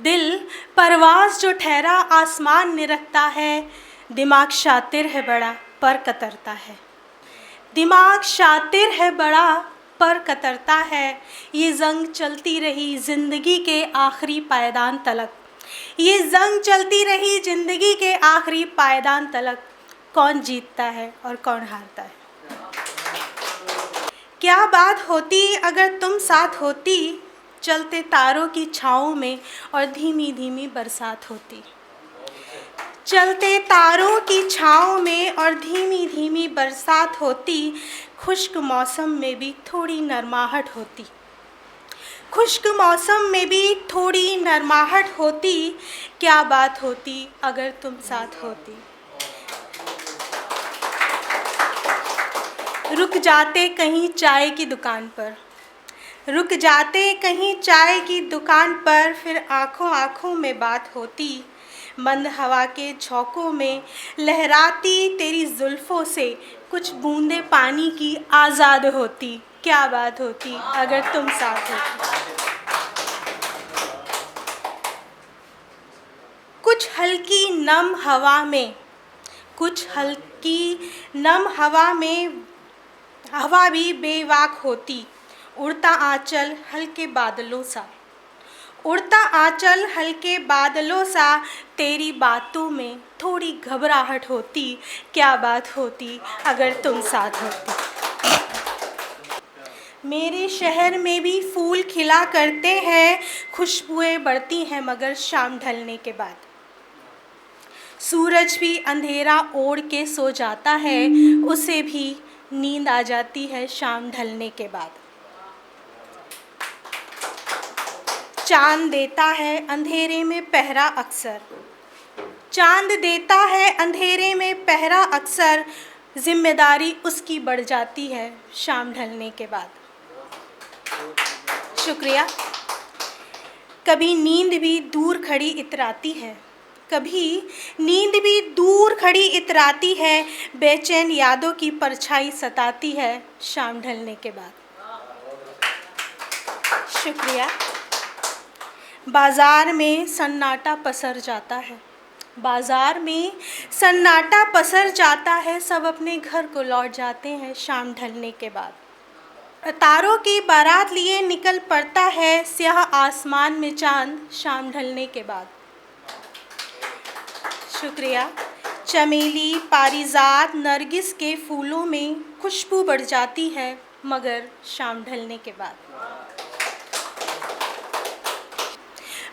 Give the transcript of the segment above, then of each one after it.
दिल परवाज़ जो ठहरा आसमान निरखता है, दिमाग शातिर है बड़ा पर कतरता है। दिमाग शातिर है बड़ा पर कतरता है। ये जंग चलती रही ज़िंदगी के आखिरी पायदान तलक। ये जंग चलती रही ज़िंदगी के आखिरी पायदान तलक। कौन जीतता है और कौन हारता है। क्या बात होती अगर तुम साथ होती, चलते तारों की छाँव में और धीमी धीमी बरसात होती। चलते तारों की छाँव में और धीमी धीमी बरसात होती। खुश्क मौसम में भी थोड़ी नरमाहट होती। खुश्क मौसम में भी थोड़ी नरमाहट होती। क्या बात होती अगर तुम साथ होती। रुक जाते कहीं चाय की दुकान पर, रुक जाते कहीं चाय की दुकान पर, फिर आँखों आँखों में बात होती। मंद हवा के झोंकों में लहराती तेरी जुल्फ़ों से कुछ बूंदे पानी की आज़ाद होती। क्या बात होती अगर तुम साथ होती। कुछ हल्की नम हवा में, कुछ हल्की नम हवा में हवा भी बेवाक होती। उड़ता आंचल हल्के बादलों सा, उड़ता आंचल हल्के बादलों सा, तेरी बातों में थोड़ी घबराहट होती। क्या बात होती अगर तुम साथ होती। मेरे शहर में भी फूल खिला करते हैं, खुशबुएं बढ़ती हैं मगर शाम ढलने के बाद। सूरज भी अंधेरा ओढ़ के सो जाता है, उसे भी नींद आ जाती है शाम ढलने के बाद। चांद देता है अंधेरे में पहरा अक्सर, चांद देता है अंधेरे में पहरा अक्सर, जिम्मेदारी उसकी बढ़ जाती है शाम ढलने के बाद। शुक्रिया। कभी नींद भी दूर खड़ी इतराती है, कभी नींद भी दूर खड़ी इतराती है, बेचैन यादों की परछाई सताती है शाम ढलने के बाद। शुक्रिया। बाज़ार में सन्नाटा पसर जाता है, बाज़ार में सन्नाटा पसर जाता है, सब अपने घर को लौट जाते हैं शाम ढलने के बाद। तारों की बारात लिए निकल पड़ता है स्याह आसमान में चांद शाम ढलने के बाद। शुक्रिया। चमेली पारिजात नरगिस के फूलों में खुशबू बढ़ जाती है मगर शाम ढलने के बाद।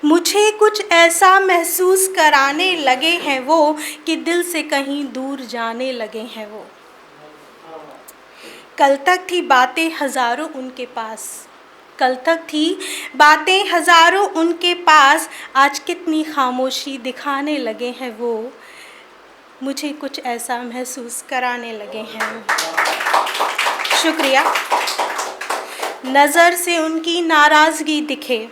मुझे कुछ ऐसा महसूस कराने लगे हैं वो कि दिल से कहीं दूर जाने लगे हैं वो। कल तक थी बातें हज़ारों उनके पास, कल तक थी बातें हज़ारों उनके पास, आज कितनी खामोशी दिखाने लगे हैं वो। मुझे कुछ ऐसा महसूस कराने लगे हैं वो। शुक्रिया। नज़र से उनकी नाराज़गी दिखे,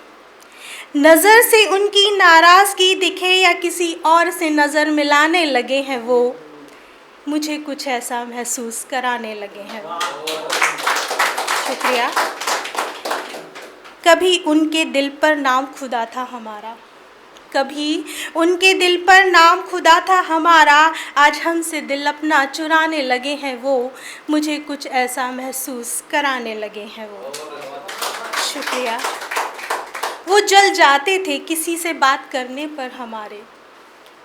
नज़र से उनकी नाराज़गी दिखे या किसी और से नज़र मिलाने लगे हैं वो। मुझे कुछ ऐसा महसूस कराने लगे हैं वो। शुक्रिया। कभी उनके दिल पर नाम खुदा था हमारा, कभी उनके दिल पर नाम खुदा था हमारा, आज हमसे दिल अपना चुराने लगे हैं वो। मुझे कुछ ऐसा महसूस कराने लगे हैं वो। शुक्रिया। वो जल जाते थे किसी से बात करने पर हमारे,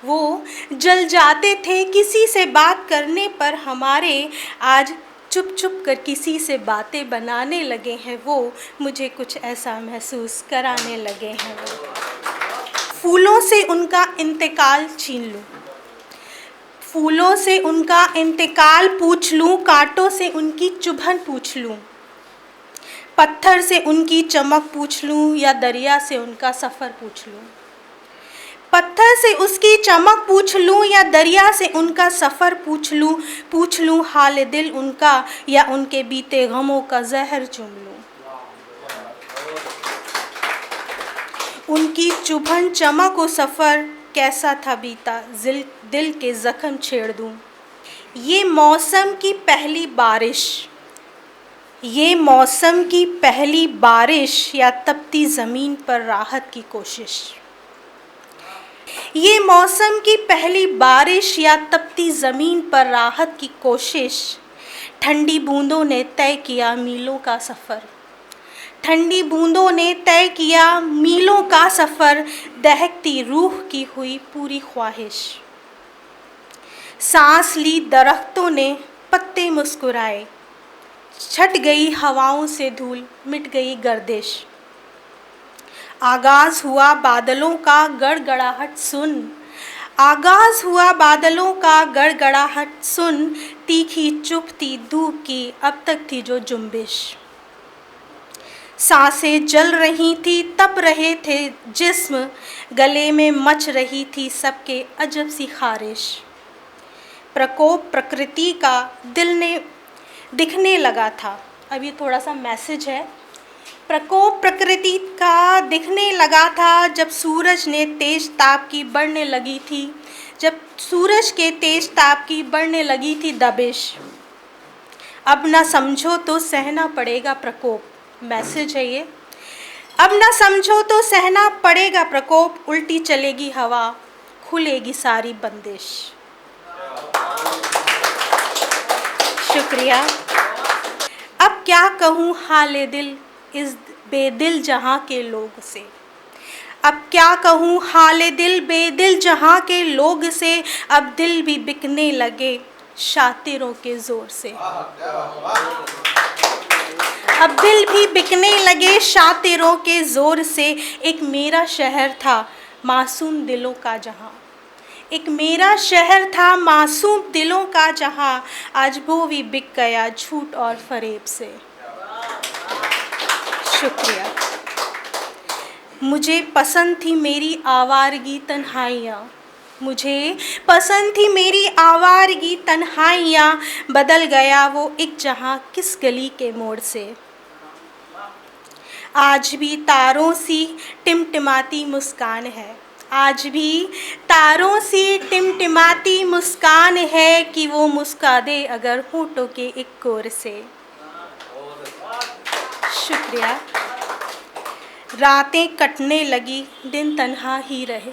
वो जल जाते थे किसी से बात करने पर हमारे, आज चुप चुप कर किसी से बातें बनाने लगे हैं वो। मुझे कुछ ऐसा महसूस कराने लगे हैं वो। फूलों से उनका इंतकाल छीन लूँ, फूलों से उनका इंतकाल पूछ लूँ, कांटों से उनकी चुभन पूछ लूँ, पत्थर से उनकी चमक पूछ लूँ या दरिया से उनका सफ़र पूछ लूँ। पत्थर से उसकी चमक पूछ लूँ या दरिया से उनका सफ़र पूछ लूँ हाल दिल उनका या उनके बीते गमों का जहर चूम लूँ। उनकी चुभन चमक व सफ़र कैसा था बीता, दिल के ज़ख्म छेड़ दूँ। ये मौसम की पहली बारिश, ये मौसम की पहली बारिश या तपती ज़मीन पर राहत की कोशिश। ये मौसम की पहली बारिश या तपती ज़मीन पर राहत की कोशिश, ठंडी बूंदों ने तय किया मीलों का सफ़र। ठंडी बूंदों ने तय किया मीलों का सफ़र, दहकती रूह की हुई पूरी ख्वाहिश। सांस ली दरख्तों ने, पत्ते मुस्कुराए, छट गई हवाओं से धूल, मिट गई गर्दिश। आगाज़ हुआ बादलों का गड़गड़ाहट सुन, आगाज़ हुआ बादलों का गड़गड़ाहट सुन, तीखी चुप थी धूप की अब तक थी जो जुम्बिश। सांसें जल रही थी, तप रहे थे जिस्म, गले में मच रही थी सबके अजब सी खारिश। प्रकोप प्रकृति का दिल ने दिखने लगा था। अब ये थोड़ा सा मैसेज है। प्रकोप प्रकृति का दिखने लगा था जब सूरज ने तेज ताप की बढ़ने लगी थी, जब सूरज के तेज ताप की बढ़ने लगी थी दबिश। अब ना समझो तो सहना पड़ेगा प्रकोप, मैसेज है ये। अब ना समझो तो सहना पड़ेगा प्रकोप, उल्टी चलेगी हवा, खुलेगी सारी बंदिश। शुक्रिया। अब क्या कहूँ हाले दिल इस बेदिल जहाँ के लोग से, अब क्या कहूँ हाले दिल बेदिल जहाँ के लोग से, अब दिल भी बिकने लगे शातिरों के ज़ोर से। अब दिल भी बिकने लगे शातिरों के ज़ोर से। एक मेरा शहर था मासूम दिलों का जहाँ, एक मेरा शहर था मासूम दिलों का जहाँ, आज वो भी बिक गया झूठ और फरेब से। शुक्रिया। मुझे पसंद थी मेरी आवारगी तन्हाइयाँ, मुझे पसंद थी मेरी आवारगी तन्हाइयाँ, बदल गया वो एक जहाँ किस गली के मोड़ से। आज भी तारों सी टिमटिमाती मुस्कान है, आज भी तारों सी टिमटिमाती मुस्कान है कि वो मुस्का दे अगर होठों के एक कोर से। शुक्रिया। रातें कटने लगी दिन तन्हा ही रहे,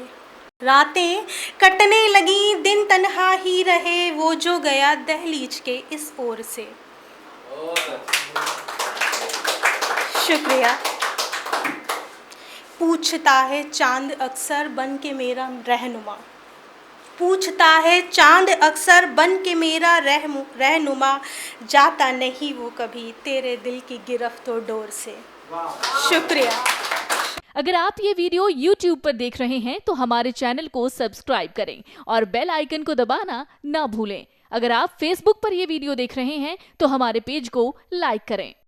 रातें कटने लगी दिन तन्हा ही रहे, वो जो गया दहलीज के इस ओर से। शुक्रिया। पूछता है चांद अक्सर बन के मेरा रहनुमा, पूछता है चांद अक्सर बन के मेरा रहनुमा, जाता नहीं वो कभी तेरे दिल की गिरफ्त और डोर से। शुक्रिया। अगर आप ये वीडियो YouTube पर देख रहे हैं तो हमारे चैनल को सब्सक्राइब करें और बेल आइकन को दबाना ना भूलें। अगर आप Facebook पर ये वीडियो देख रहे हैं तो हमारे पेज को लाइक करें।